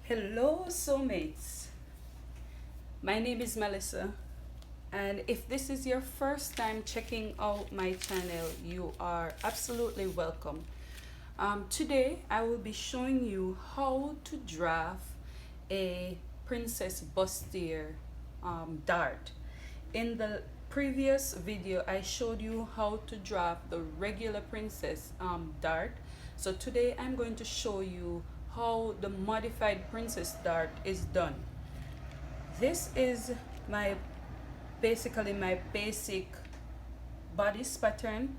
Hello, soulmates. My name is Melissa, and if this is your first time checking out my channel, you are absolutely welcome. Today, I will be showing you how to draft a Princess Bustier dart. In the previous video, I showed you how to draft the regular Princess dart. So today, I'm going to show you how the modified Princess dart is done. This is my basically my basic bodice pattern,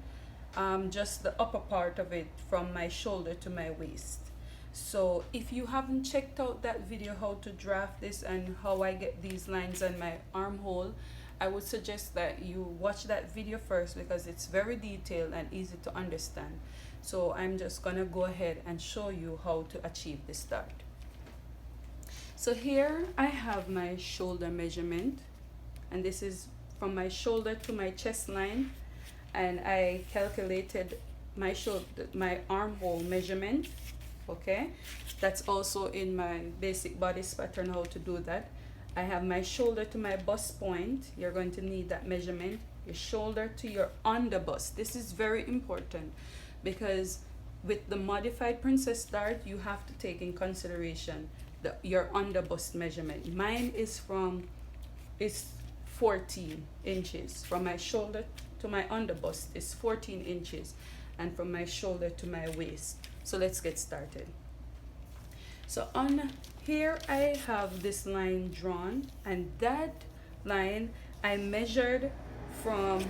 just the upper part of it from my shoulder to my waist. So if you haven't checked out that video how to draft this and how I get these lines on my armhole, I would suggest that you watch that video first because it's very detailed and easy to understand. So I'm just gonna go ahead and show you how to achieve this dart. So here I have my shoulder measurement, and this is from my shoulder to my chest line, and I calculated my my armhole measurement. Okay, that's also in my basic bodice pattern how to do that. I have my shoulder to my bust point. You're going to need that measurement. Your shoulder to your under bust. This is very important because with the modified Princess dart, you have to take in consideration your under bust measurement. Mine is 14 inches. From my shoulder to my under bust is 14 inches, and from my shoulder to my waist. So let's get started. So on here I have this line drawn, and that line I measured from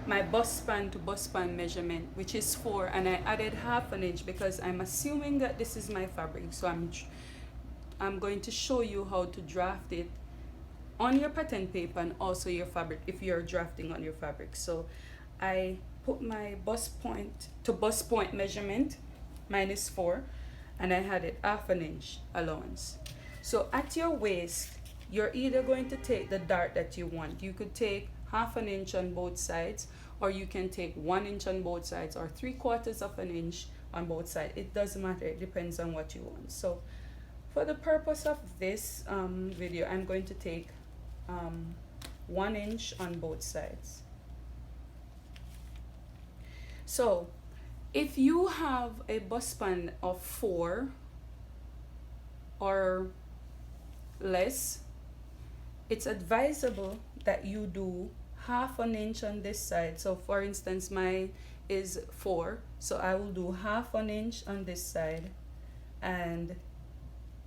my bust span to bust span measurement, which is 4, and I added half an inch because I'm assuming that this is my fabric. So I'm going to show you how to draft it on your pattern paper and also your fabric if you're drafting on your fabric. So I put my bust point to bust point measurement, mine is 4, and I had it half an inch allowance. So at your waist, you're either going to take the dart that you want. You could take half an inch on both sides, or you can take 1 inch on both sides, or 3/4 of an inch on both sides. It doesn't matter, it depends on what you want. So for the purpose of this video, I'm going to take 1 inch on both sides. So if you have a bust span of 4 or less, it's advisable that you do half an inch on this side. So for instance, mine is 4, so I will do half an inch on this side and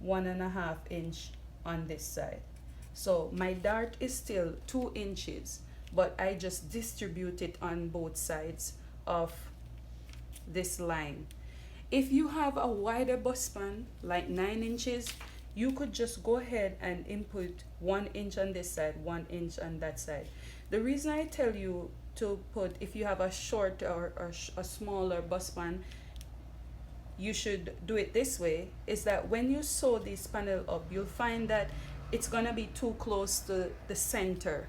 1.5 inch on this side. So my dart is still 2 inches, but I just distribute it on both sides of this line. If you have a wider bust span, like 9 inches, you could just go ahead and input 1 inch on this side, 1 inch on that side. The reason I tell you to put, if you have a short or a smaller bust span, you should do it this way, is that when you sew this panel up, you'll find that it's gonna be too close to the center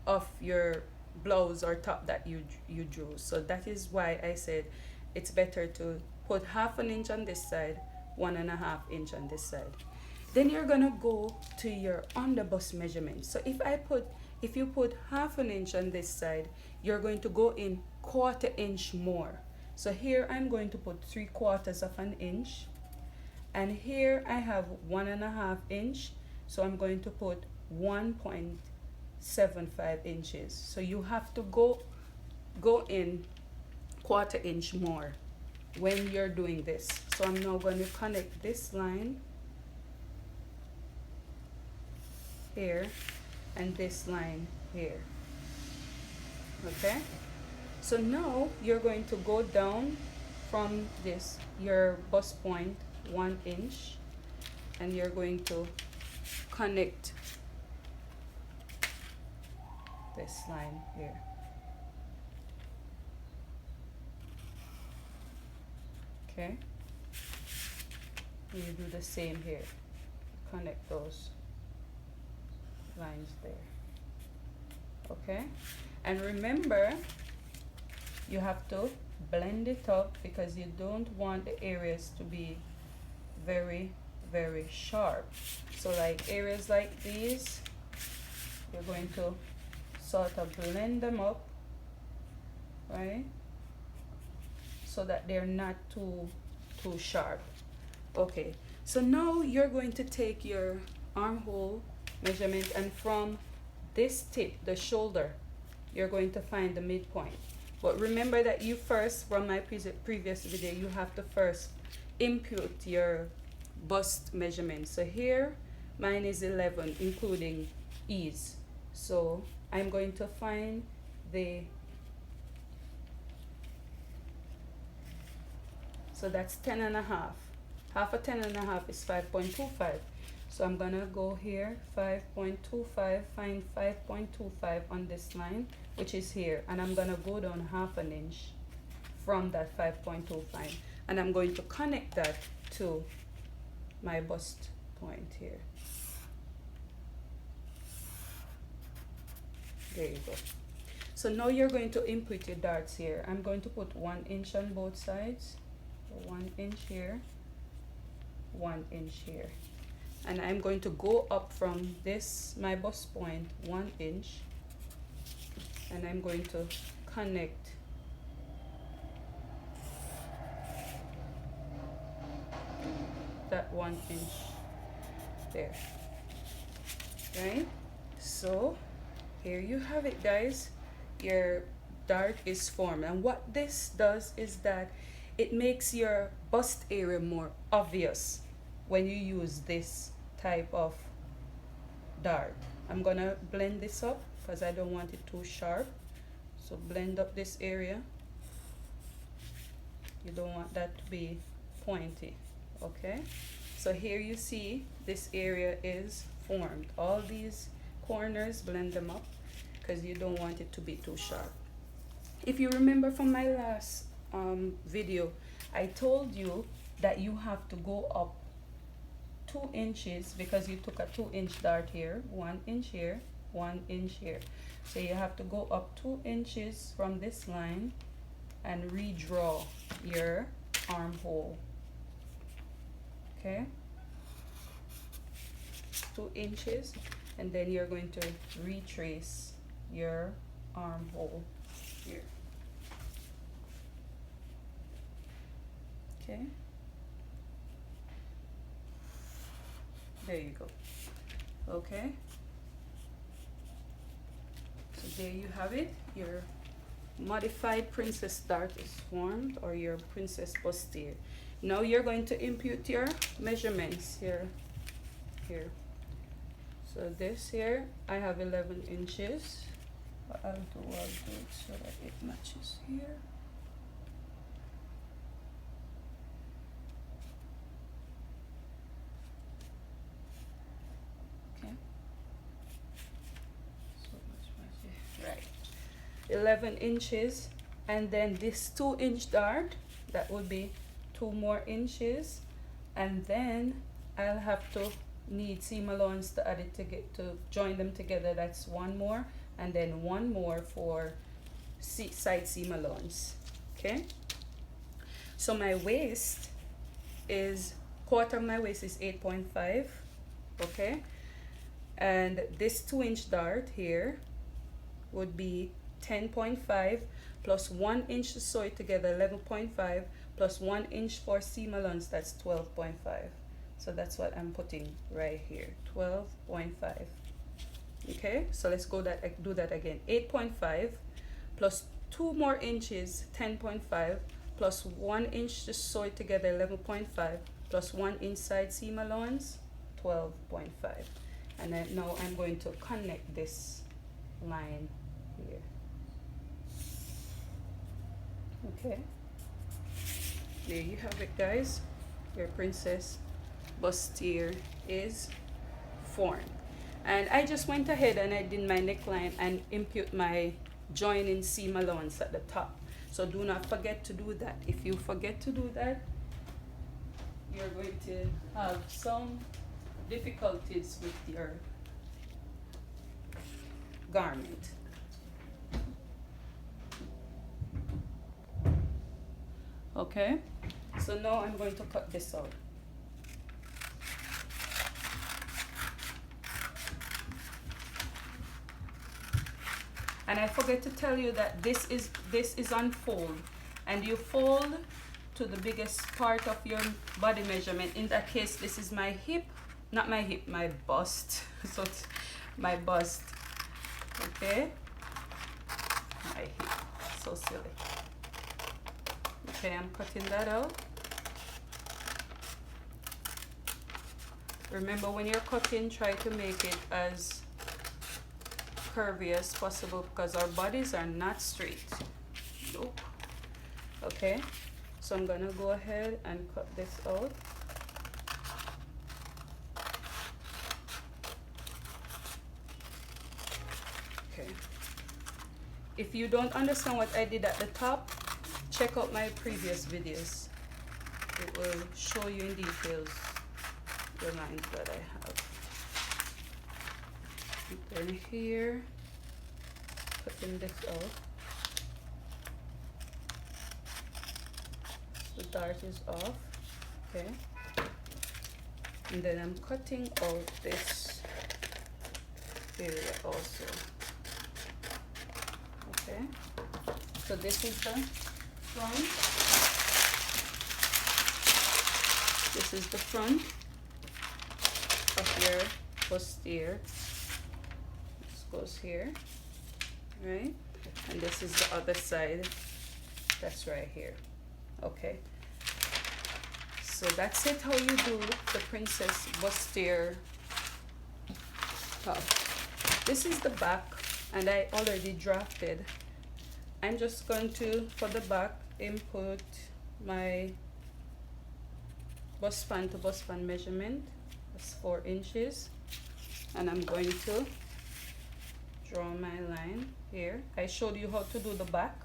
of your blouse or top that you drew. So that is why I said it's better to put half an inch on this side, 1.5 inch on this side. Then you're gonna go to your under bust measurement. So if you put half an inch on this side, you're going to go in 1/4 inch more. So here I'm going to put 3/4 of an inch, and here I have 1.5 inch, so I'm going to put 1.75 inches. So you have to go in 1/4 inch more when you're doing this. So I'm now going to connect this line here and this line here. Okay, so now you're going to go down from this, your bust point, 1 inch, and you're going to connect this line here. Okay, you do the same here, connect those lines there. Okay, and remember, you have to blend it up because you don't want the areas to be very, very sharp. So like areas like these, you're going to sort of blend them up, right? So that they're not too sharp. Okay, so now you're going to take your armhole measurement, and from this tip, the shoulder, you're going to find the midpoint. But remember that you first, from my previous video, you have to first input your bust measurement. So here, mine is 11, including ease. So I'm going to find the, so that's 10 and a half. Half of 10 and a half is 5.25. So I'm gonna go here, 5.25, find 5.25 on this line, which is here. And I'm gonna go down half an inch from that 5.25. And I'm going to connect that to my bust point here. There you go. So now you're going to input your darts here. I'm going to put 1 inch on both sides. So 1 inch here, 1 inch here. And I'm going to go up from this, my bust point, 1 inch. And I'm going to connect that 1 inch there. Right? So here you have it, guys. Your dart is formed. And what this does is that it makes your bust area more obvious when you use this type of dart. I'm gonna blend this up because I don't want it too sharp. So blend up this area. You don't want that to be pointy, okay? So here you see this area is formed. All these corners, blend them up because you don't want it to be too sharp. If you remember from my last video, I told you that you have to go up 2 inches because you took a 2-inch dart here, 1 inch here, 1 inch here. So you have to go up 2 inches from this line and redraw your armhole. Okay, 2 inches, and then you're going to retrace your armhole here. Okay, there you go. Okay, so there you have it. Your modified princess dart is formed, or your princess bustier. Now you're going to input your measurements here. So this here, I have 11 inches. What I'll do it so that it matches here. Okay. So much matches. Right. 11 inches, and then this 2-inch dart, that would be 2 more inches, and then I'll have to need seam allowance to add it to join them together. That's 1 more, and then 1 more for side seam allowance. Okay, so my waist is, quarter of my waist is 8.5. okay, and this 2-inch dart here would be 10.5 plus 1 inch to sew it together, 11.5, plus 1 inch for seam allowance, that's 12.5. So that's what I'm putting right here, 12.5. Okay, so let's do that again. 8.5 plus 2 more inches, 10.5, plus 1 inch to sew it together, 11.5, plus 1 inside seam allowance, 12.5. And then now I'm going to connect this line here. Okay, there you have it, guys. Your princess bustier is formed. And I just went ahead and I did my neckline and input my joining seam allowance at the top. So do not forget to do that. If you forget to do that, you're going to have some difficulties with your garment. Okay, so now I'm going to cut this out. And I forget to tell you that this is on fold, and you fold to the biggest part of your body measurement. In that case, this is my hip, not my hip, my bust. So my bust, okay, my hip, so silly. Okay, I'm cutting that out. Remember, when you're cutting, try to make it as curvy as possible, because our bodies are not straight. Nope. Okay, so I'm gonna go ahead and cut this out. Okay, if you don't understand what I did at the top, check out my previous videos. It will show you in details the lines that I have. Then here, cutting this out. The dart is off, okay. And then I'm cutting out this area also, okay. So this is the front. This is the front of your bustier. This goes here, right? And this is the other side. That's right here. Okay. So that's it, how you do the Princess Bustier top. This is the back, and I already drafted. I'm just going to, for the back, input my bust span to bust span measurement. That's 4 inches, and I'm going to draw my line here. I showed you how to do the back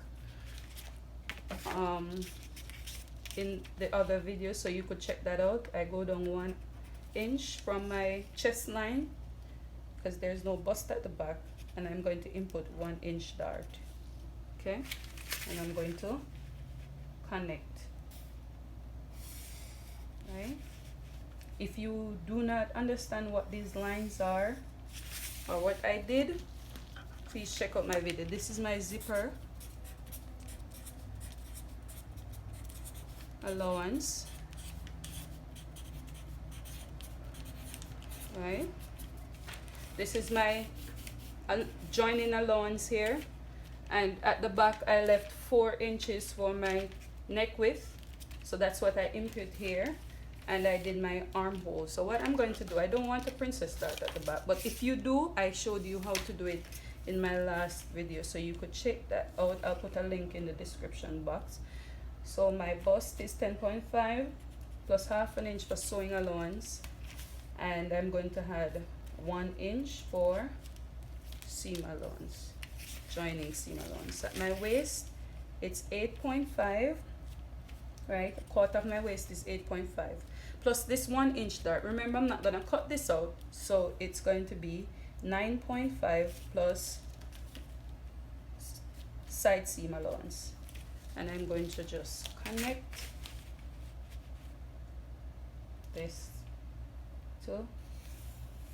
in the other video, so you could check that out. I go down 1 inch from my chest line because there's no bust at the back, and I'm going to input 1 inch dart, okay, and I'm going to connect, right? If you do not understand what these lines are or what I did, please check out my video. This is my zipper allowance, right? This is my joining allowance here, and at the back I left 4 inches for my neck width, so that's what I input here, and I did my armhole. So what I'm going to do, I don't want a princess dart at the back, but if you do, I showed you how to do it in my last video, so you could check that out. I'll put a link in the description box. So my bust is 10.5 plus half an inch for sewing allowance, and I'm going to add 1 inch for seam allowance, joining seam allowance. At my waist, it's 8.5, right? A quarter of my waist is 8.5 plus this 1 inch dart. Remember, I'm not gonna cut this out, so it's going to be 9.5 plus side seam allowance, and I'm going to just connect this to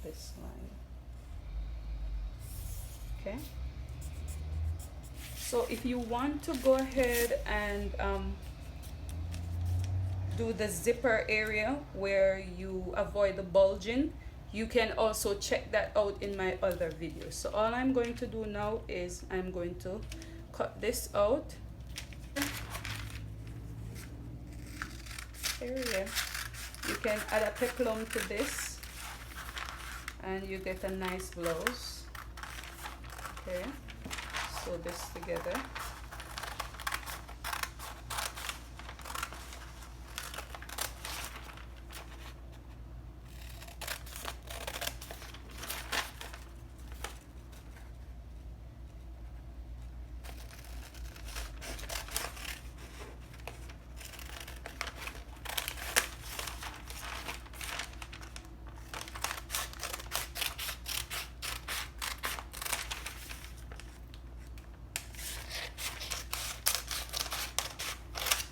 this line, okay. So if you want to go ahead and do the zipper area where you avoid the bulging, you can also check that out in my other videos. So all I'm going to do now is I'm going to cut this out. Area. You can add a peplum to this and you get a nice blouse. Okay, sew this together.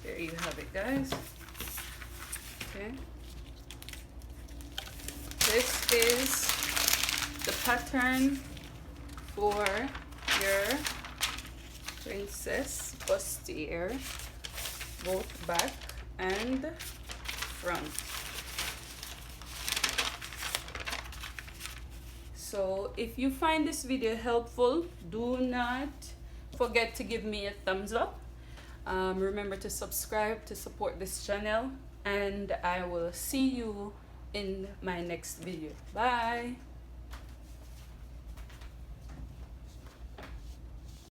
There you have it, guys. Okay, this is the pattern for your Princess Bustier, both back and front. So if you find this video helpful, do not forget to give me a thumbs up. Remember to subscribe to support this channel, and I will see you in my next video. Bye.